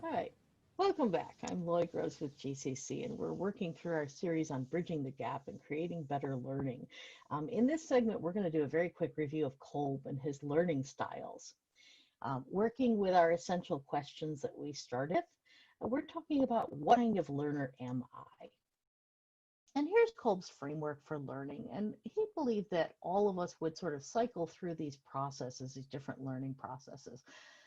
All right, welcome back. I'm Lloyd Rose with GCC, and we're working through our series on bridging the gap and creating better learning. In this segment, we're going to do a very quick review of Kolb and his learning styles. Working with our essential questions that we started, we're talking about what kind of learner am I? And here's Kolb's framework for learning. And he believed that all of us would sort of cycle through these processes, these different learning processes.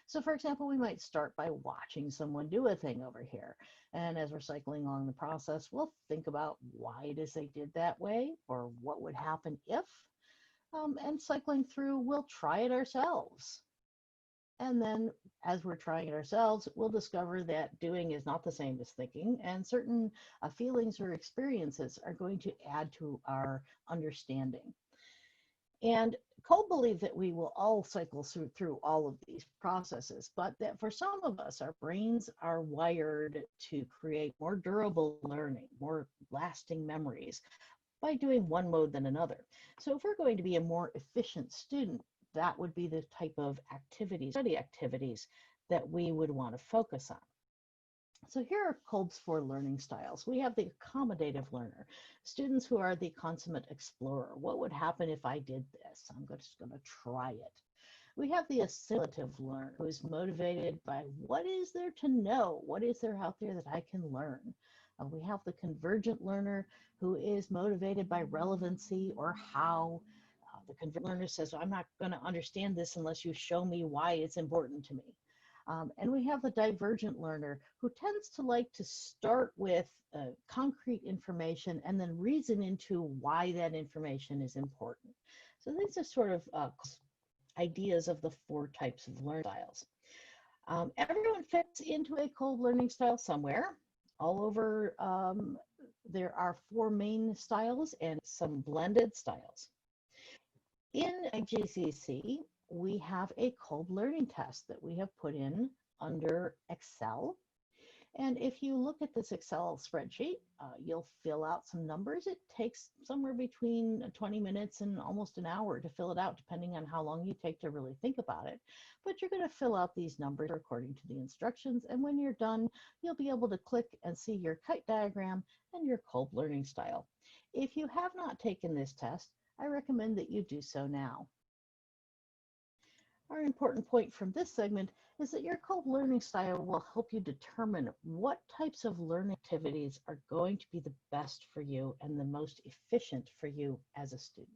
So, for example, we might start by watching someone do a thing over here. And as we're cycling along the process, we'll think about why it is they did that way or what would happen if. And cycling through, we'll try it ourselves. And then as we're trying it ourselves, we'll discover that doing is not the same as thinking, and certain feelings or experiences are going to add to our understanding. And Cole believed that we will all cycle through all of these processes, but that for some of us, our brains are wired to create more durable learning, more lasting memories by doing one mode than another. So if we're going to be a more efficient student, that would be the type of activities, study activities that we would want to focus on. So here are Kolb's four learning styles. We have the accommodative learner, students who are the consummate explorer. What would happen if I did this? I'm just going to try it. We have the assimilative learner who is motivated by what is there to know? What is there out there that I can learn? We have the convergent learner who is motivated by relevancy or how. The convergent learner says, I'm not going to understand this unless you show me why it's important to me. And we have the divergent learner who tends to like to start with concrete information and then reason into why that information is important. So these are sort of ideas of the four types of learning styles. Everyone fits into a Kolb learning style somewhere. All over, there are four main styles and some blended styles. In IGCC, we have a Kolb learning test that we have put in under Excel. And if you look at this Excel spreadsheet, you'll fill out some numbers. It takes somewhere between 20 minutes and almost an hour to fill it out, depending on how long you take to really think about it. But you're going to fill out these numbers according to the instructions. And when you're done, you'll be able to click and see your kite diagram and your Kolb learning style. If you have not taken this test, I recommend that you do so now. Our important point from this segment is that your Kolb learning style will help you determine what types of learning activities are going to be the best for you and the most efficient for you as a student.